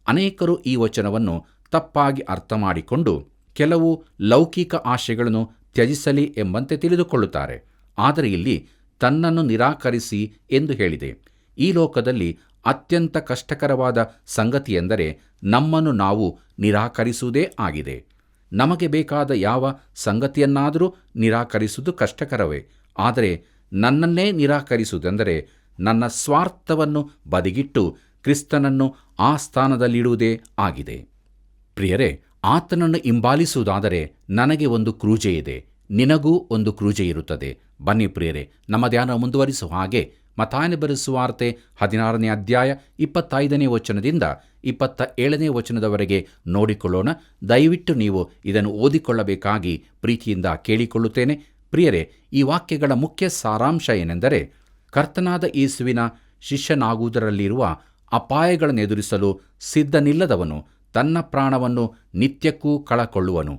ಅನೇಕರು ಈ ವಚನವನ್ನು ತಪ್ಪಾಗಿ ಅರ್ಥ ಮಾಡಿಕೊಂಡು ಕೆಲವು ಲೌಕಿಕ ಆಶೆಗಳನ್ನು ತ್ಯಜಿಸಲಿ ಎಂಬಂತೆ ತಿಳಿದುಕೊಳ್ಳುತ್ತಾರೆ. ಆದರೆ ಇಲ್ಲಿ ತನ್ನನ್ನು ನಿರಾಕರಿಸಿ ಎಂದು ಹೇಳಿದೆ. ಈ ಲೋಕದಲ್ಲಿ ಅತ್ಯಂತ ಕಷ್ಟಕರವಾದ ಸಂಗತಿಯೆಂದರೆ ನಮ್ಮನ್ನು ನಾವು ನಿರಾಕರಿಸುವುದೇ ಆಗಿದೆ. ನಮಗೆ ಬೇಕಾದ ಯಾವ ಸಂಗತಿಯನ್ನಾದರೂ ನಿರಾಕರಿಸುವುದು ಕಷ್ಟಕರವೇ. ಆದರೆ ನನ್ನನ್ನೇ ನಿರಾಕರಿಸುವುದೆಂದರೆ ನನ್ನ ಸ್ವಾರ್ಥವನ್ನು ಬದಿಗಿಟ್ಟು ಕ್ರಿಸ್ತನನ್ನು ಆ ಸ್ಥಾನದಲ್ಲಿಡುವುದೇ ಆಗಿದೆ. ಪ್ರಿಯರೇ, ಆತನನ್ನು ಹಿಂಬಾಲಿಸುವುದಾದರೆ ನನಗೆ ಒಂದು ಕ್ರೂಜೆ ಇದೆ, ನಿನಗೂ ಒಂದು ಕ್ರೂಜೆ ಇರುತ್ತದೆ. ಬನ್ನಿ ಪ್ರಿಯರೇ, ನಮ್ಮ ಧ್ಯಾನ ಮುಂದುವರಿಸುವ ಹಾಗೆ ಮತ್ತಾಯನ ಬರೆದ ಸುವಾರ್ತೆ 16ನೇ ಅಧ್ಯಾಯ 25ನೇ ವಚನದಿಂದ 27ನೇ ವಚನದವರೆಗೆ ನೋಡಿಕೊಳ್ಳೋಣ. ದಯವಿಟ್ಟು ನೀವು ಇದನ್ನು ಓದಿಕೊಳ್ಳಬೇಕಾಗಿ ಪ್ರೀತಿಯಿಂದ ಕೇಳಿಕೊಳ್ಳುತ್ತೇನೆ. ಪ್ರಿಯರೇ, ಈ ವಾಕ್ಯಗಳ ಮುಖ್ಯ ಸಾರಾಂಶ ಏನೆಂದರೆ, ಕರ್ತನಾದ ಯೇಸುವಿನ ಶಿಷ್ಯನಾಗುವುದರಲ್ಲಿರುವ ಅಪಾಯಗಳನ್ನೆದುರಿಸಲು ಸಿದ್ಧನಿಲ್ಲದವನು ತನ್ನ ಪ್ರಾಣವನ್ನು ನಿತ್ಯಕ್ಕೂ ಕಳಕೊಳ್ಳುವನು.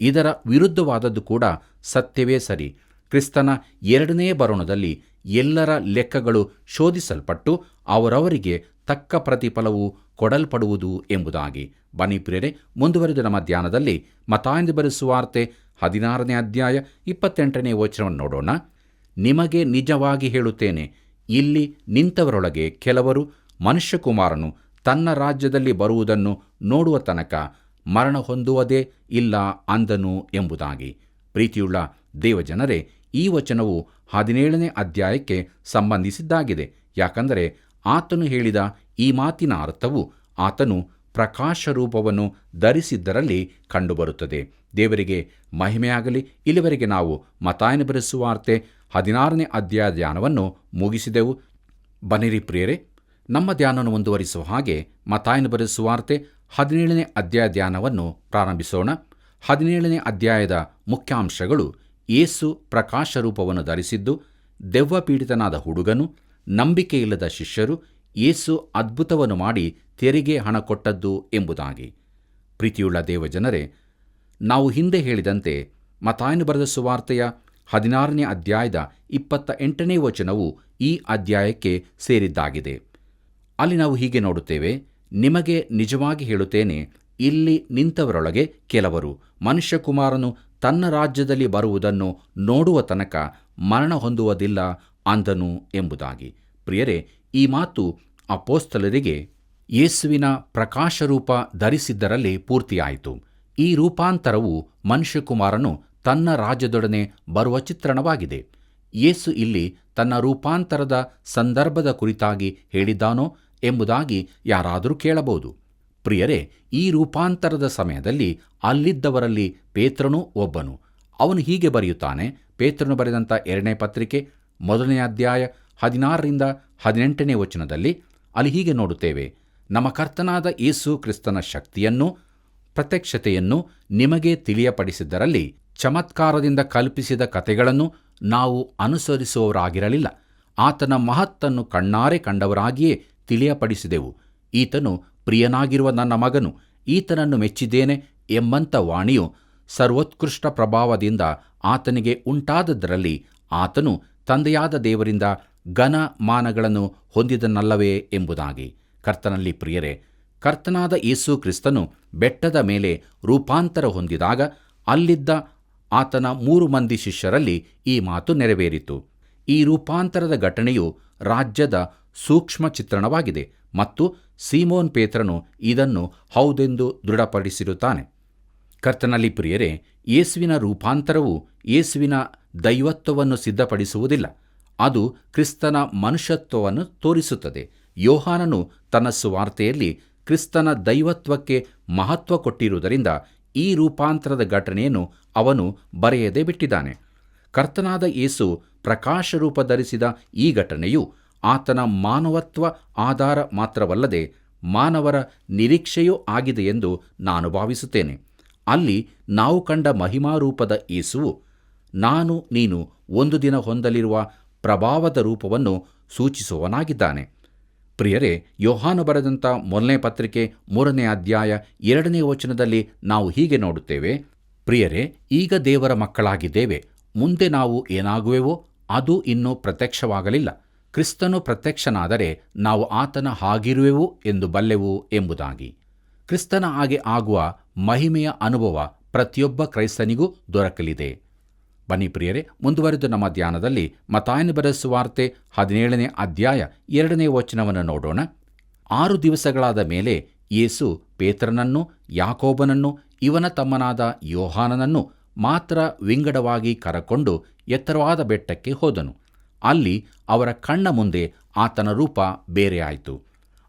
ಇದರ ವಿರುದ್ಧವಾದದ್ದು ಕೂಡ ಸತ್ಯವೇ ಸರಿ. ಕ್ರಿಸ್ತನ ಎರಡನೇ ಬರೋಣದಲ್ಲಿ ಎಲ್ಲರ ಲೆಕ್ಕಗಳು ಶೋಧಿಸಲ್ಪಟ್ಟು ಅವರವರಿಗೆ ತಕ್ಕ ಪ್ರತಿಫಲವು ಕೊಡಲ್ಪಡುವುದು ಎಂಬುದಾಗಿ. ಬನ್ನಿ ಪ್ರಿಯರೇ, ಮುಂದುವರೆದು ನಮ್ಮ ಧ್ಯಾನದಲ್ಲಿ ಮತ್ತಾಯನ ಬರೆದ ಸುವಾರ್ತೆ 16ನೇ ಅಧ್ಯಾಯ 28ನೇ ವಚನವನ್ನು ನೋಡೋಣ. ನಿಮಗೆ ನಿಜವಾಗಿ ಹೇಳುತ್ತೇನೆ, ಇಲ್ಲಿ ನಿಂತವರೊಳಗೆ ಕೆಲವರು ಮನುಷ್ಯಕುಮಾರನು ತನ್ನ ರಾಜ್ಯದಲ್ಲಿ ಬರುವುದನ್ನು ನೋಡುವ ತನಕ ಮರಣ ಹೊಂದುವುದೇ ಇಲ್ಲ ಅಂದನು ಎಂಬುದಾಗಿ. ಪ್ರೀತಿಯುಳ್ಳ ದೇವಜನರೇ, ಈ ವಚನವು 17ನೇ ಅಧ್ಯಾಯಕ್ಕೆ ಸಂಬಂಧಿಸಿದ್ದಾಗಿದೆ. ಯಾಕಂದರೆ ಆತನು ಹೇಳಿದ ಈ ಮಾತಿನ ಅರ್ಥವು ಆತನು ಪ್ರಕಾಶ ರೂಪವನ್ನು ಧರಿಸಿದ್ದರಲ್ಲಿ ಕಂಡುಬರುತ್ತದೆ. ದೇವರಿಗೆ ಮಹಿಮೆಯಾಗಲಿ. ಇಲ್ಲಿವರೆಗೆ ನಾವು ಮತ್ತಾಯನ ಬರೆದ ಸುವಾರ್ತೆ 16ನೇ ಅಧ್ಯಾಯ ಧ್ಯಾನವನ್ನು ಮುಗಿಸಿದೆವು. ಬನ್ನಿರಿ ಪ್ರಿಯರೇ, ನಮ್ಮ ಧ್ಯಾನವನ್ನು ಮುಂದುವರಿಸುವ ಹಾಗೆ ಮತ್ತಾಯನ ಬರೆದ ಸುವಾರ್ತೆ 17ನೇ ಅಧ್ಯಾಯ ಧ್ಯಾನವನ್ನು ಪ್ರಾರಂಭಿಸೋಣ. 17ನೇ ಅಧ್ಯಾಯದ ಮುಖ್ಯಾಂಶಗಳು: ಯೇಸು ಪ್ರಕಾಶ ರೂಪವನ್ನು ಧರಿಸಿದ್ದು, ದೆವ್ವಪೀಡಿತನಾದ ಹುಡುಗನು, ನಂಬಿಕೆಯಿಲ್ಲದ ಶಿಷ್ಯರು, ಯೇಸು ಅದ್ಭುತವನ್ನು ಮಾಡಿ ತೆರಿಗೆ ಹಣ ಕೊಟ್ಟದ್ದು ಎಂಬುದಾಗಿ. ಪ್ರೀತಿಯುಳ್ಳ ದೇವಜನರೇ, ನಾವು ಹಿಂದೆ ಹೇಳಿದಂತೆ ಮತ್ತಾಯನ ಬರೆದ ಸುವಾರ್ತೆಯ 16ನೇ ಅಧ್ಯಾಯದ 28ನೇ ವಚನವು ಈ ಅಧ್ಯಾಯಕ್ಕೆ ಸೇರಿದ್ದಾಗಿದೆ. ಅಲ್ಲಿ ನಾವು ಹೀಗೆ ನೋಡುತ್ತೇವೆ: ನಿಮಗೆ ನಿಜವಾಗಿ ಹೇಳುತ್ತೇನೆ, ಇಲ್ಲಿ ನಿಂತವರೊಳಗೆ ಕೆಲವರು ಮನುಷ್ಯಕುಮಾರನು ತನ್ನ ರಾಜ್ಯದಲ್ಲಿ ಬರುವುದನ್ನು ನೋಡುವ ತನಕ ಮರಣ ಹೊಂದುವುದಿಲ್ಲ ಅಂದನು ಎಂಬುದಾಗಿ. ಪ್ರಿಯರೇ, ಈ ಮಾತು ಅಪೊಸ್ತಲರಿಗೆ ಯೇಸುವಿನ ಪ್ರಕಾಶರೂಪ ಧರಿಸಿದ್ದರಲ್ಲಿ ಪೂರ್ತಿಯಾಯಿತು. ಈ ರೂಪಾಂತರವು ಮನುಷ್ಯಕುಮಾರನು ತನ್ನ ರಾಜ್ಯದೊಡನೆ ಬರುವ ಚಿತ್ರಣವಾಗಿದೆ. ಯೇಸು ಇಲ್ಲಿ ತನ್ನ ರೂಪಾಂತರದ ಸಂದರ್ಭದ ಕುರಿತಾಗಿ ಹೇಳಿದ್ದಾನೋ ಎಂಬುದಾಗಿ ಯಾರಾದರೂ ಕೇಳಬಹುದು. ಪ್ರಿಯರೇ, ಈ ರೂಪಾಂತರದ ಸಮಯದಲ್ಲಿ ಅಲ್ಲಿದ್ದವರಲ್ಲಿ ಪೇತ್ರನೂ ಒಬ್ಬನು. ಅವನು ಹೀಗೆ ಬರೆಯುತ್ತಾನೆ. ಪೇತ್ರನು ಬರೆದಂಥ 2ನೇ ಪತ್ರಿಕೆ 1ನೇ ಅಧ್ಯಾಯ 16ರಿಂದ 18ನೇ ವಚನದಲ್ಲಿ ಅಲ್ಲಿ ಹೀಗೆ ನೋಡುತ್ತೇವೆ: ನಮ್ಮ ಕರ್ತನಾದ ಯೇಸು ಕ್ರಿಸ್ತನ ಶಕ್ತಿಯನ್ನು, ಪ್ರತ್ಯಕ್ಷತೆಯನ್ನು ನಿಮಗೆ ತಿಳಿಯಪಡಿಸಿದ್ದರಲ್ಲಿ ಚಮತ್ಕಾರದಿಂದ ಕಲ್ಪಿಸಿದ ಕಥೆಗಳನ್ನು ನಾವು ಅನುಸರಿಸುವವರಾಗಿರಲಿಲ್ಲ. ಆತನ ಮಹತ್ತನ್ನು ಕಣ್ಣಾರೆ ಕಂಡವರಾಗಿಯೇ ತಿಳಿಯಪಡಿಸಿದೆವು. ಈತನು ಪ್ರಿಯನಾಗಿರುವ ನನ್ನ ಮಗನು, ಈತನನ್ನು ಮೆಚ್ಚಿದ್ದೇನೆ ಎಂಬಂಥ ವಾಣಿಯು ಸರ್ವೋತ್ಕೃಷ್ಟ ಪ್ರಭಾವದಿಂದ ಆತನಿಗೆ ಉಂಟಾದದ್ದರಲ್ಲಿ ಆತನು ತಂದೆಯಾದ ದೇವರಿಂದ ಘನ ಮಾನಗಳನ್ನು ಹೊಂದಿದನಲ್ಲವೇ ಎಂಬುದಾಗಿ. ಕರ್ತನಲ್ಲಿ ಪ್ರಿಯರೇ, ಕರ್ತನಾದ ಯೇಸು ಕ್ರಿಸ್ತನು ಬೆಟ್ಟದ ಮೇಲೆ ರೂಪಾಂತರ ಹೊಂದಿದಾಗ ಅಲ್ಲಿದ್ದ ಆತನ 3 ಮಂದಿ ಶಿಷ್ಯರಲ್ಲಿ ಈ ಮಾತು ನೆರವೇರಿತು. ಈ ರೂಪಾಂತರದ ಘಟನೆಯು ರಾಜ್ಯದ ಸೂಕ್ಷ್ಮ ಚಿತ್ರಣವಾಗಿದೆ ಮತ್ತು ಸೀಮೋನ್ ಪೇತ್ರನು ಇದನ್ನು ಹೌದೆಂದು ದೃಢಪಡಿಸಿರುತ್ತಾನೆ. ಕರ್ತನಲ್ಲಿ ಪ್ರಿಯರೇ, ಯೇಸುವಿನ ರೂಪಾಂತರವು ಯೇಸುವಿನ ದೈವತ್ವವನ್ನು ಸಿದ್ಧಪಡಿಸುವುದಿಲ್ಲ, ಅದು ಕ್ರಿಸ್ತನ ಮನುಷ್ಯತ್ವವನ್ನು ತೋರಿಸುತ್ತದೆ. ಯೋಹಾನನು ತನ್ನ ಸುವಾರ್ತೆಯಲ್ಲಿ ಕ್ರಿಸ್ತನ ದೈವತ್ವಕ್ಕೆ ಮಹತ್ವ ಕೊಟ್ಟಿರುವುದರಿಂದ ಈ ರೂಪಾಂತರದ ಘಟನೆಯನ್ನು ಅವನು ಬರೆಯದೆ ಬಿಟ್ಟಿದ್ದಾನೆ. ಕರ್ತನಾದ ಯೇಸು ಪ್ರಕಾಶರೂಪ ಧರಿಸಿದ ಈ ಘಟನೆಯು ಆತನ ಮಾನವತ್ವ ಆಧಾರ ಮಾತ್ರವಲ್ಲದೆ ಮಾನವರ ನಿರೀಕ್ಷೆಯೂ ಆಗಿದೆ ಎಂದು ನಾನು ಭಾವಿಸುತ್ತೇನೆ. ಅಲ್ಲಿ ನಾವು ಕಂಡ ಮಹಿಮಾರೂಪದ ಯೇಸುವು ನಾನು ನೀನು ಒಂದು ದಿನ ಹೊಂದಲಿರುವ ಪ್ರಭಾವದ ರೂಪವನ್ನು ಸೂಚಿಸುವವನಾಗಿದ್ದಾನೆ. ಪ್ರಿಯರೇ, ಯೋಹಾನ ಬರೆದಂಥ 1ನೇ ಪತ್ರಿಕೆ 3ನೇ ಅಧ್ಯಾಯ 2ನೇ ವಚನದಲ್ಲಿ ನಾವು ಹೀಗೆ ನೋಡುತ್ತೇವೆ: ಪ್ರಿಯರೇ, ಈಗ ದೇವರ ಮಕ್ಕಳಾಗಿದ್ದೇವೆ, ಮುಂದೆ ನಾವು ಏನಾಗುವೆವೋ ಅದು ಇನ್ನೂ ಪ್ರತ್ಯಕ್ಷವಾಗಲಿಲ್ಲ. ಕ್ರಿಸ್ತನು ಪ್ರತ್ಯಕ್ಷನಾದರೆ ನಾವು ಆತನ ಹಾಗಿರುವೆವು ಎಂದು ಬಲ್ಲೆವು ಎಂಬುದಾಗಿ. ಕ್ರಿಸ್ತನ ಹಾಗೆ ಆಗುವ ಮಹಿಮೆಯ ಅನುಭವ ಪ್ರತಿಯೊಬ್ಬ ಕ್ರೈಸ್ತನಿಗೂ ದೊರಕಲಿದೆ. ಬನ್ನಿ ಪ್ರಿಯರೇ, ಮುಂದುವರೆದು ನಮ್ಮ ಧ್ಯಾನದಲ್ಲಿ ಮತ್ತಾಯನ ಬರೆದ ಸುವಾರ್ತೆ 17ನೇ ಅಧ್ಯಾಯ 2ನೇ ವಚನವನ್ನು ನೋಡೋಣ. 6 ದಿವಸಗಳಾದ ಮೇಲೆ ಯೇಸು ಪೇತ್ರನನ್ನು, ಯಾಕೋಬನನ್ನು, ಇವನ ತಮ್ಮನಾದ ಯೋಹಾನನನ್ನು ಮಾತ್ರ ವಿಂಗಡವಾಗಿ ಕರಕೊಂಡು ಎತ್ತರವಾದ ಬೆಟ್ಟಕ್ಕೆ ಹೋದನು. ಅಲ್ಲಿ ಅವರ ಕಣ್ಣ ಮುಂದೆ ಆತನ ರೂಪ ಬೇರೆಯಾಯಿತು.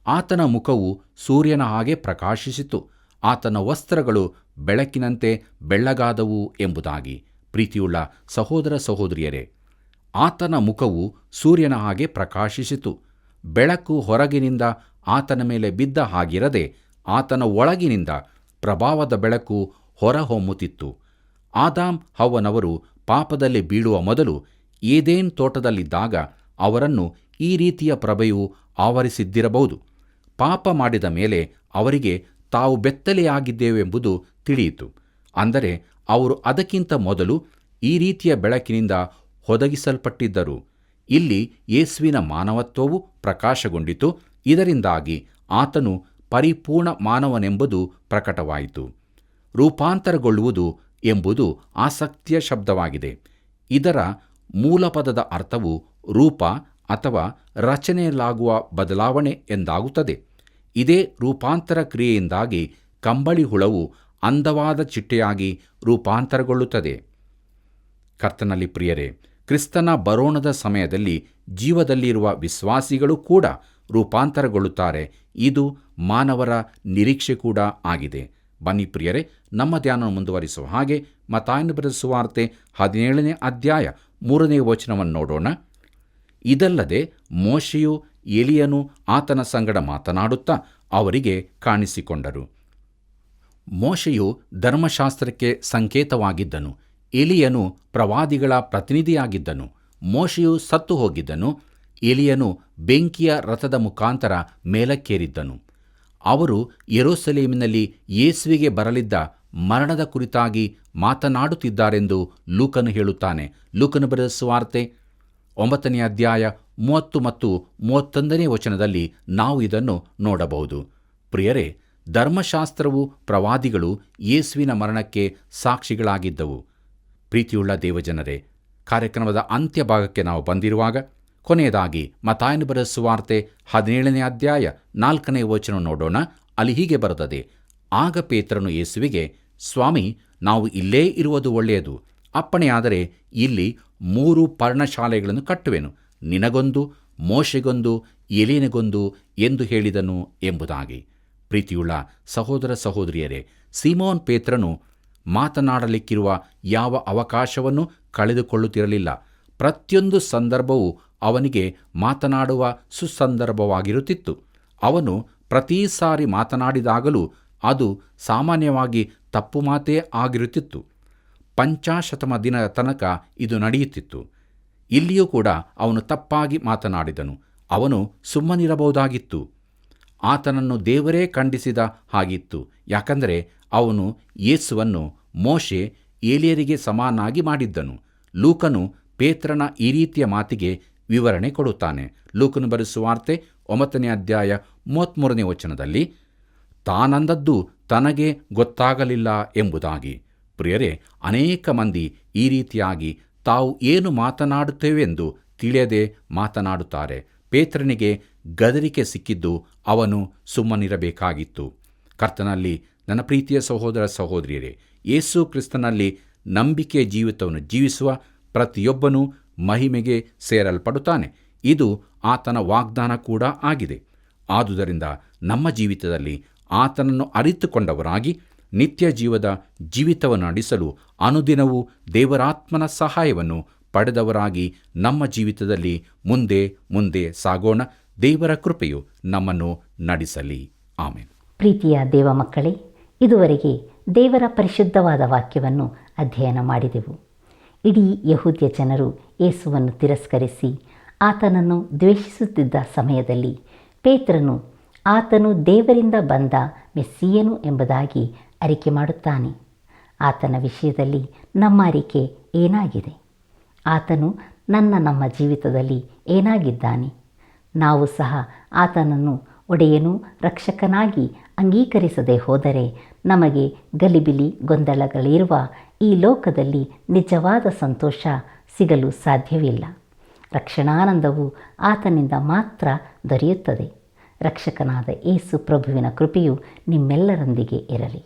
ಆತನ ಮುಖವು ಸೂರ್ಯನ ಹಾಗೆ ಪ್ರಕಾಶಿಸಿತು, ಆತನ ವಸ್ತ್ರಗಳು ಬೆಳಕಿನಂತೆ ಬೆಳ್ಳಗಾದವು ಎಂಬುದಾಗಿ. ಪ್ರೀತಿಯುಳ್ಳ ಸಹೋದರ ಸಹೋದರಿಯರೇ, ಆತನ ಮುಖವು ಸೂರ್ಯನ ಹಾಗೆ ಪ್ರಕಾಶಿಸಿತು. ಬೆಳಕು ಹೊರಗಿನಿಂದ ಆತನ ಮೇಲೆ ಬಿದ್ದ ಹಾಗಿರದೆ ಆತನ ಒಳಗಿನಿಂದ ಪ್ರಭಾವದ ಬೆಳಕು ಹೊರಹೊಮ್ಮುತ್ತಿತ್ತು. ಆದಾಮ್ ಹವ್ವನವರು ಪಾಪದಲ್ಲಿ ಬೀಳುವ ಮೊದಲು ಏದೇನ್ ತೋಟದಲ್ಲಿದ್ದಾಗ ಅವರನ್ನು ಈ ರೀತಿಯ ಪ್ರಭೆಯು ಆವರಿಸಿದ್ದಿರಬಹುದು. ಪಾಪ ಮಾಡಿದ ಮೇಲೆ ಅವರಿಗೆ ತಾವು ಬೆತ್ತಲೆಯಾಗಿದ್ದೇವೆಂಬುದು ತಿಳಿಯಿತು. ಅಂದರೆ ಅವರು ಅದಕ್ಕಿಂತ ಮೊದಲು ಈ ರೀತಿಯ ಬೆಳಕಿನಿಂದ ಒದಗಿಸಲ್ಪಟ್ಟಿದ್ದರು. ಇಲ್ಲಿ ಯೇಸುವಿನ ಮಾನವತ್ವವು ಪ್ರಕಾಶಗೊಂಡಿತು. ಇದರಿಂದಾಗಿ ಆತನು ಪರಿಪೂರ್ಣ ಮಾನವನೆಂಬುದು ಪ್ರಕಟವಾಯಿತು. ರೂಪಾಂತರಗೊಳ್ಳುವುದು ಎಂಬುದು ಆಸಕ್ತಿಯ ಶಬ್ದವಾಗಿದೆ. ಇದರ ಮೂಲಪದದ ಅರ್ಥವು ರೂಪ ಅಥವಾ ರಚನೆಯಲ್ಲಾಗುವ ಬದಲಾವಣೆ ಎಂದಾಗುತ್ತದೆ. ಇದೇ ರೂಪಾಂತರ ಕ್ರಿಯೆಯಿಂದಾಗಿ ಕಂಬಳಿ ಹುಳವು ಅಂದವಾದ ಚಿಟ್ಟೆಯಾಗಿ ರೂಪಾಂತರಗೊಳ್ಳುತ್ತದೆ. ಕರ್ತನಲ್ಲಿ ಪ್ರಿಯರೇ, ಕ್ರಿಸ್ತನ ಬರೋಣದ ಸಮಯದಲ್ಲಿ ಜೀವದಲ್ಲಿರುವ ವಿಶ್ವಾಸಿಗಳು ಕೂಡ ರೂಪಾಂತರಗೊಳ್ಳುತ್ತಾರೆ. ಇದು ಮಾನವರ ನಿರೀಕ್ಷೆ ಕೂಡ ಆಗಿದೆ. ಬನ್ನಿ ಪ್ರಿಯರೇ, ನಮ್ಮ ಧ್ಯಾನ ಮುಂದುವರಿಸುವ ಹಾಗೆ ಮತ್ತಾಯನ ಬರೆದ ಸುವಾರ್ತೆ 17ನೇ ಅಧ್ಯಾಯ 3ನೇ ವಚನವನ್ನು ನೋಡೋಣ. ಇದಲ್ಲದೆ ಮೋಶೆಯು ಎಲಿಯನು ಆತನ ಸಂಗಡ ಮಾತನಾಡುತ್ತಾ ಅವರಿಗೆ ಕಾಣಿಸಿಕೊಂಡರು. ಮೋಶೆಯು ಧರ್ಮಶಾಸ್ತ್ರಕ್ಕೆ ಸಂಕೇತವಾಗಿದ್ದನು. ಎಲಿಯನು ಪ್ರವಾದಿಗಳ ಪ್ರತಿನಿಧಿಯಾಗಿದ್ದನು. ಮೋಶೆಯು ಸತ್ತು ಹೋಗಿದ್ದನು. ಎಲಿಯನು ಬೆಂಕಿಯ ರಥದ ಮುಖಾಂತರ ಮೇಲಕ್ಕೇರಿದ್ದನು. ಅವರು ಯೆರೂಸಲೇಮಿನಲ್ಲಿ ಯೇಸುವಿಗೆ ಬರಲಿದ್ದ ಮರಣದ ಕುರಿತಾಗಿ ಮಾತನಾಡುತ್ತಿದ್ದಾರೆಂದು ಲೂಕನು ಹೇಳುತ್ತಾನೆ. ಲೂಕನು ಬರೆದ ಸುವಾರ್ತೆ 9ನೇ ಅಧ್ಯಾಯ 30 ಮತ್ತು 31ನೇ ವಚನದಲ್ಲಿ ನಾವು ಇದನ್ನು ನೋಡಬಹುದು. ಪ್ರಿಯರೇ, ಧರ್ಮಶಾಸ್ತ್ರವು ಪ್ರವಾದಿಗಳು ಯೇಸುವಿನ ಮರಣಕ್ಕೆ ಸಾಕ್ಷಿಗಳಾಗಿದ್ದವು. ಪ್ರೀತಿಯುಳ್ಳ ದೇವಜನರೇ, ಕಾರ್ಯಕ್ರಮದ ಅಂತ್ಯ ಭಾಗಕ್ಕೆ ನಾವು ಬಂದಿರುವಾಗ ಕೊನೆಯದಾಗಿ ಮತ್ತಾಯನ ಬರೆದ ಸುವಾರ್ತೆ 17ನೇ ಅಧ್ಯಾಯ 4ನೇ ವಚನ ನೋಡೋಣ. ಅಲ್ಲಿ ಹೀಗೆ ಬರೆದದೆ: ಆಗ ಪೇತ್ರನು ಯೇಸುವಿಗೆ, ಸ್ವಾಮಿ, ನಾವು ಇಲ್ಲೇ ಇರುವುದು ಒಳ್ಳೆಯದು. ಅಪ್ಪಣೆಯಾದರೆ ಇಲ್ಲಿ 3 ಪರ್ಣಶಾಲೆಗಳನ್ನು ಕಟ್ಟುವೆನು, ನಿನಗೊಂದು, ಮೋಶೆಗೊಂದು, ಎಲಿಯನಿಗೊಂದು ಎಂದು ಹೇಳಿದನು ಎಂಬುದಾಗಿ. ಪ್ರೀತಿಯುಳ್ಳ ಸಹೋದರ ಸಹೋದರಿಯರೇ, ಸೀಮೋನ್ ಪೇತ್ರನು ಮಾತನಾಡಲಿಕ್ಕಿರುವ ಯಾವ ಅವಕಾಶವನ್ನು ಕಳೆದುಕೊಳ್ಳುತ್ತಿರಲಿಲ್ಲ. ಪ್ರತಿಯೊಂದು ಸಂದರ್ಭವೂ ಅವನಿಗೆ ಮಾತನಾಡುವ ಸುಸಂದರ್ಭವಾಗಿರುತ್ತಿತ್ತು. ಅವನು ಪ್ರತಿ ಸಾರಿ ಮಾತನಾಡಿದಾಗಲೂ ಅದು ಸಾಮಾನ್ಯವಾಗಿ ತಪ್ಪು ಮಾತೇ ಆಗಿರುತ್ತಿತ್ತು. 50 ದಿನದ ತನಕ ಇದು ನಡೆಯುತ್ತಿತ್ತು. ಇಲ್ಲಿಯೂ ಕೂಡ ಅವನು ತಪ್ಪಾಗಿ ಮಾತನಾಡಿದನು. ಅವನು ಸುಮ್ಮನಿರಬಹುದಾಗಿತ್ತು. ಆತನನ್ನು ದೇವರೇ ಖಂಡಿಸಿದ ಹಾಗಿತ್ತು. ಯಾಕಂದರೆ ಅವನು ಯೇಸುವನ್ನು ಮೋಶೆ, ಏಲಿಯರಿಗೆ ಸಮನಾಗಿ ಮಾಡಿದ್ದನು. ಲೂಕನು ಪೇತ್ರನ ಈ ರೀತಿಯ ಮಾತಿಗೆ ವಿವರಣೆ ಕೊಡುತ್ತಾನೆ. ಲೂಕನು ಬರೆದ ಸುವಾರ್ತೆ 9ನೇ ಅಧ್ಯಾಯ 33ನೇ ವಚನದಲ್ಲಿ, ತಾನಂದದ್ದು ತನಗೆ ಗೊತ್ತಾಗಲಿಲ್ಲ ಎಂಬುದಾಗಿ. ಪ್ರಿಯರೇ, ಅನೇಕ ಮಂದಿ ಈ ರೀತಿಯಾಗಿ ತಾವು ಏನು ಮಾತನಾಡುತ್ತೇವೆಂದು ತಿಳಿಯದೆ ಮಾತನಾಡುತ್ತಾರೆ. ಪೇತ್ರನಿಗೆ ಗದರಿಕೆ ಸಿಕ್ಕಿದ್ದು ಅವನು ಸುಮ್ಮನಿರಬೇಕಾಗಿತ್ತು. ಕರ್ತನಲ್ಲಿ ನನ್ನ ಪ್ರೀತಿಯ ಸಹೋದರ ಸಹೋದರಿಯರೇ, ಯೇಸು ಕ್ರಿಸ್ತನಲ್ಲಿ ನಂಬಿಕೆಯ ಜೀವಿತವನ್ನು ಜೀವಿಸುವ ಪ್ರತಿಯೊಬ್ಬನೂ ಮಹಿಮೆಗೆ ಸೇರಲ್ಪಡುತ್ತಾನೆ. ಇದು ಆತನ ವಾಗ್ದಾನ ಕೂಡ ಆಗಿದೆ. ಆದುದರಿಂದ ನಮ್ಮ ಜೀವಿತದಲ್ಲಿ ಆತನನ್ನು ಅರಿತುಕೊಂಡವರಾಗಿ ನಿತ್ಯ ಜೀವದ ಜೀವಿತವನ್ನು ನಡೆಸಲು ಅನುದಿನವೂ ದೇವರಾತ್ಮನ ಸಹಾಯವನ್ನು ಪಡೆದವರಾಗಿ ನಮ್ಮ ಜೀವಿತದಲ್ಲಿ ಮುಂದೆ ಮುಂದೆ ಸಾಗೋಣ. ದೇವರ ಕೃಪೆಯು ನಮ್ಮನ್ನು ನಡೆಸಲಿ. ಆಮೆನ್. ಪ್ರೀತಿಯ ದೇವ ಮಕ್ಕಳೇ, ಇದುವರೆಗೆ ದೇವರ ಪರಿಶುದ್ಧವಾದ ವಾಕ್ಯವನ್ನು ಅಧ್ಯಯನ ಮಾಡಿದೆವು. ಇಡೀ ಯಹೂದ್ಯ ಜನರು ಯೇಸುವನ್ನು ತಿರಸ್ಕರಿಸಿ ಆತನನ್ನು ದ್ವೇಷಿಸುತ್ತಿದ್ದ ಸಮಯದಲ್ಲಿ ಪೇತ್ರನು ಆತನು ದೇವರಿಂದ ಬಂದ ಮೆಸ್ಸಿಯನು ಎಂಬುದಾಗಿ ಅರಿಕೆ ಮಾಡುತ್ತಾನೆ. ಆತನ ವಿಷಯದಲ್ಲಿ ನಮ್ಮ ಅರಿಕೆ ಏನಾಗಿದೆ? ಆತನು ನಮ್ಮ ಜೀವಿತದಲ್ಲಿ ಏನಾಗಿದ್ದಾನೆ? ನಾವು ಸಹ ಆತನನ್ನು ಒಡೆಯನೂ ರಕ್ಷಕನಾಗಿ ಅಂಗೀಕರಿಸದೆ ಹೋದರೆ ನಮಗೆ ಗಲಿಬಿಲಿ ಗೊಂದಲಗಳಿರುವ ಈ ಲೋಕದಲ್ಲಿ ನಿಜವಾದ ಸಂತೋಷ ಸಿಗಲು ಸಾಧ್ಯವಿಲ್ಲ. ರಕ್ಷಣಾನಂದವು ಆತನಿಂದ ಮಾತ್ರ ದೊರೆಯುತ್ತದೆ. ರಕ್ಷಕನಾದ ಯೇಸು ಪ್ರಭುವಿನ ಕೃಪೆಯು ನಿಮ್ಮೆಲ್ಲರೊಂದಿಗೆ ಇರಲಿ.